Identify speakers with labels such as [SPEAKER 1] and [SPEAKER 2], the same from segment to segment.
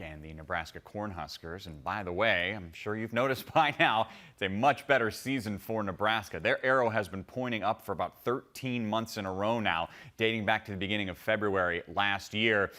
[SPEAKER 1] and the Nebraska Cornhuskers. And by the way, I'm sure you've noticed by now, it's a much better season for Nebraska. Their arrow has been pointing up for about 13 months in a row now, dating back to the beginning of February last year.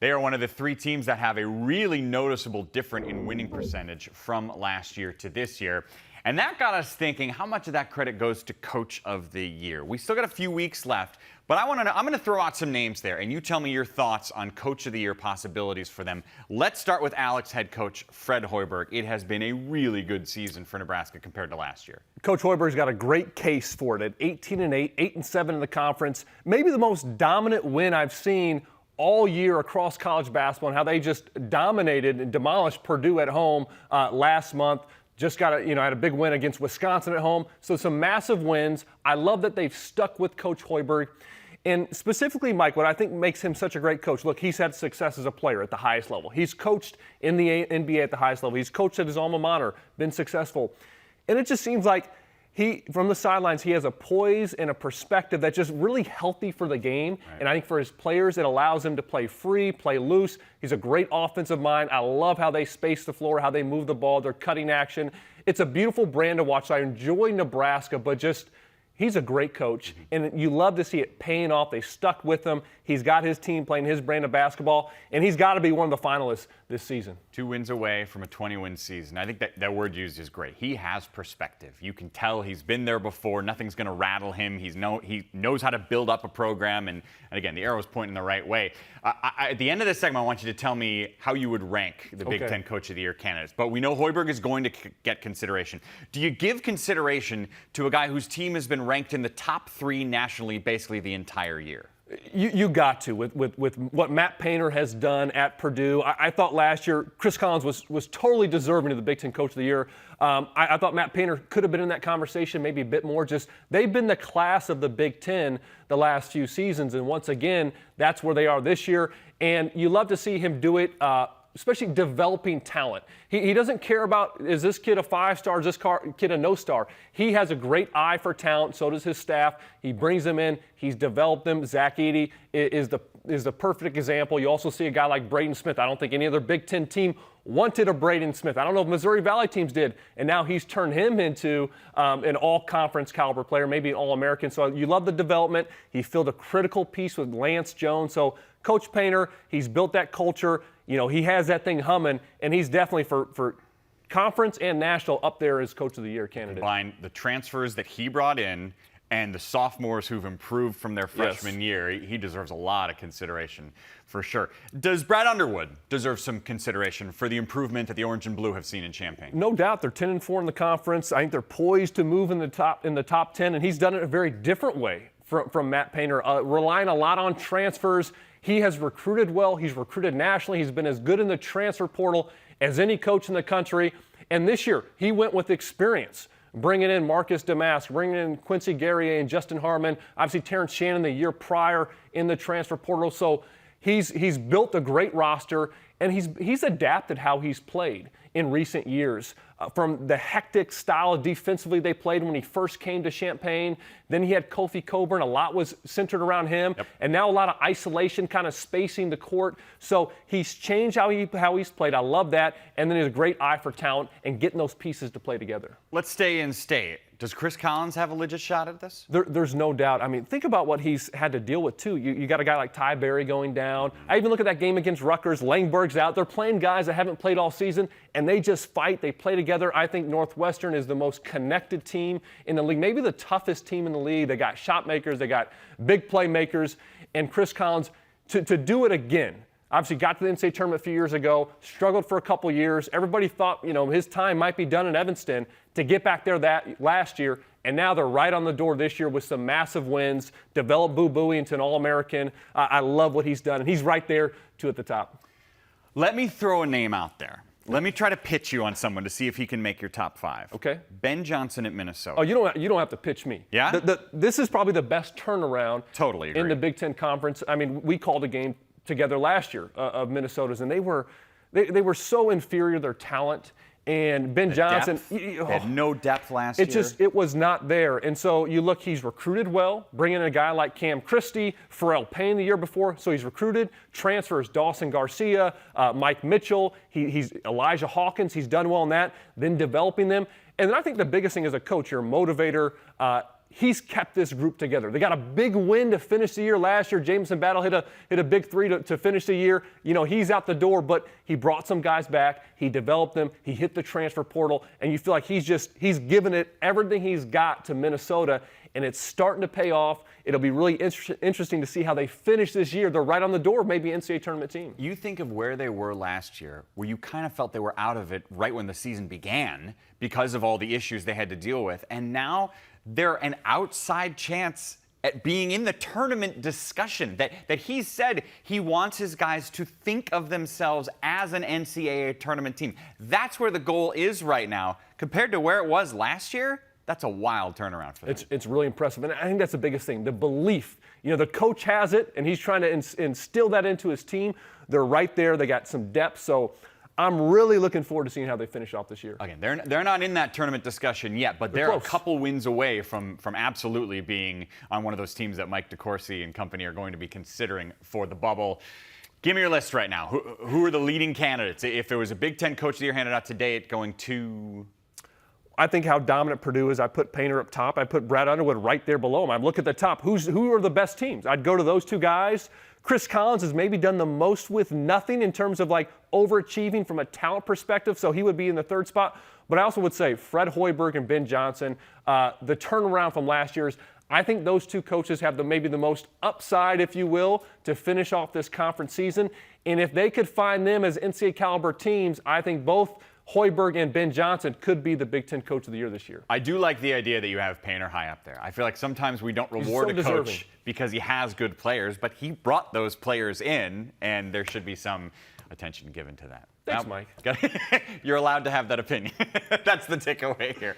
[SPEAKER 1] They are one of the three teams that have a really noticeable difference in winning percentage from last year to this year. And that got us thinking, how much of that credit goes to Coach of the Year? We still got a few weeks left, but I'm going to throw out some names there, and you tell me your thoughts on Coach of the Year possibilities for them. Let's start with Alex head coach Fred Hoiberg. It has been a really good season for Nebraska compared to last year.
[SPEAKER 2] Coach Hoiberg's got a great case for it at 18-8, 8-7 in the conference. Maybe the most dominant win I've seen all year across college basketball, and how they just dominated and demolished Purdue at home last month. Just had a big win against Wisconsin at home. So some massive wins. I love that they've stuck with Coach Hoiberg. And specifically, Mike, what I think makes him such a great coach, look, he's had success as a player at the highest level. He's coached in the NBA at the highest level. He's coached at his alma mater, been successful. And it just seems like from the sidelines, he has a poise and a perspective that's just really healthy for the game. Right. And I think for his players, it allows him to play free, play loose. He's a great offensive mind. I love how they space the floor, how they move the ball, their cutting action. It's a beautiful brand to watch. I enjoy Nebraska, but just he's a great coach, and you love to see it paying off. They stuck with him. He's got his team playing his brand of basketball, and he's got to be one of the finalists this season.
[SPEAKER 1] 2 wins away from a 20-win season. I think that word used is great. He has perspective. You can tell he's been there before. Nothing's going to rattle him. He knows how to build up a program, and again, the arrow's pointing the right way. At the end of this segment, I want you to tell me how you would rank the Big Ten Coach of the Year candidates. But we know Hoiberg is going to get consideration. Do you give consideration to a guy whose team has been ranked in the top 3 nationally basically the entire year?
[SPEAKER 2] You got to with what Matt Painter has done at Purdue. I thought last year Chris Collins was totally deserving of the Big Ten Coach of the Year. I thought Matt Painter could have been in that conversation maybe a bit more. Just they've been the class of the Big Ten the last few seasons, and once again that's where they are this year. And you love to see him do it. Especially developing talent. He doesn't care about, is this kid a 5-star, is this kid a no-star? He has a great eye for talent, so does his staff. He brings them in, he's developed them. Zach Edey is the perfect example. You also see a guy like Braden Smith. I don't think any other Big Ten team wanted a Braden Smith. I don't know if Missouri Valley teams did, and now he's turned him into an all-conference caliber player, maybe an All-American. So you love the development. He filled a critical piece with Lance Jones. So Coach Painter, he's built that culture. He has that thing humming, and he's definitely for conference and national up there as Coach of the Year candidate.
[SPEAKER 1] Combine the transfers that he brought in and the sophomores who've improved from their freshman year, he deserves a lot of consideration for sure. Does Brad Underwood deserve some consideration for the improvement that the Orange and Blue have seen in Champaign?
[SPEAKER 2] No doubt. They're 10-4 in the conference. I think they're poised to move in the top 10, and he's done it a very different way from Matt Painter, relying a lot on transfers. He has recruited well. He's recruited nationally. He's been as good in the transfer portal as any coach in the country. And this year, he went with experience, bringing in Marcus Damask, bringing in Quincy Guerrier and Justin Harmon, obviously Terrence Shannon the year prior in the transfer portal. So he's built a great roster, and he's adapted how he's played in recent years. From the hectic style defensively they played when he first came to Champaign. Then he had Kofi Coburn. A lot was centered around him. Yep. And now a lot of isolation, kind of spacing the court. So he's changed how he's played. I love that. And then he has a great eye for talent and getting those pieces to play together.
[SPEAKER 1] Let's stay in state. Does Chris Collins have a legit shot at this?
[SPEAKER 2] There's no doubt. I mean, think about what he's had to deal with, too. You got a guy like Ty Berry going down. I even look at that game against Rutgers. Langberg's out. They're playing guys that haven't played all season, and they just fight. They play together. I think Northwestern is the most connected team in the league, maybe the toughest team in the league. They got shot makers. They got big playmakers. And Chris Collins, to do it again, obviously got to the NCAA tournament a few years ago, struggled for a couple years. Everybody thought, his time might be done in Evanston. To get back there that last year, and now they're right on the door this year with some massive wins, developed Boo Buie into an All-American. I love what he's done, and he's right there, too, at the top.
[SPEAKER 1] Let me throw a name out there. Let me try to pitch you on someone to see if he can make your top 5.
[SPEAKER 2] Okay.
[SPEAKER 1] Ben Johnson at Minnesota.
[SPEAKER 2] Oh, you don't have to pitch me.
[SPEAKER 1] Yeah?
[SPEAKER 2] This is probably the best turnaround
[SPEAKER 1] totally agree.
[SPEAKER 2] In the Big Ten Conference. I mean, we called a game together last year of Minnesota's, and they were so inferior, their talent. and Ben Johnson.
[SPEAKER 1] They had no depth last year.
[SPEAKER 2] It was not there. And so you look, he's recruited well, bringing in a guy like Cam Christie, Pharrell Payne the year before. So he's recruited, transfers Dawson Garcia, Mike Mitchell, he's Elijah Hawkins. He's done well in that, then developing them. And then I think the biggest thing as a coach, you're a motivator. He's kept this group together. They got a big win to finish the year last year. Jameson Battle hit a big three to finish the year. You know, he's out the door, but he brought some guys back. He developed them. He hit the transfer portal, and you feel like he's given it everything he's got to Minnesota, and it's starting to pay off. It'll be really interesting to see how they finish this year. They're right on the door of maybe NCAA tournament team.
[SPEAKER 1] You think of where they were last year, where you kind of felt they were out of it right when the season began because of all the issues they had to deal with, and now they're an outside chance at being in the tournament discussion, that he said he wants his guys to think of themselves as an NCAA tournament team. That's where the goal is right now. Compared to where it was last year, that's a wild turnaround for them.
[SPEAKER 2] It's really impressive, and I think that's the biggest thing, the belief. You know, the coach has it, and he's trying to instill that into his team. They're right there. They got some depth, so I'm really looking forward to seeing how they finish off this year.
[SPEAKER 1] Again, they're not in that tournament discussion yet, but they're a couple wins away from absolutely being on one of those teams that Mike DeCourcy and company are going to be considering for the bubble. Give me your list right now. Who are the leading candidates? If there was a Big Ten Coach of the Year handed out today, it's going to...
[SPEAKER 2] I think how dominant Purdue is. I put Painter up top. I put Brad Underwood right there below him. I look at the top. Who are the best teams? I'd go to those two guys. Chris Collins has maybe done the most with nothing in terms of like overachieving from a talent perspective, so he would be in the third spot. But I also would say Fred Hoiberg and Ben Johnson, the turnaround from last year's, I think those two coaches have maybe the most upside, if you will, to finish off this conference season. And if they could find them as NCAA caliber teams, I think both Hoiberg and Ben Johnson could be the Big Ten Coach of the Year this year.
[SPEAKER 1] I do like the idea that you have Painter high up there. I feel like sometimes we don't reward a coach because he has good players, but he brought those players in, and there should be some attention given to that.
[SPEAKER 2] Thanks, Mike.
[SPEAKER 1] You're allowed to have that opinion. That's the takeaway here.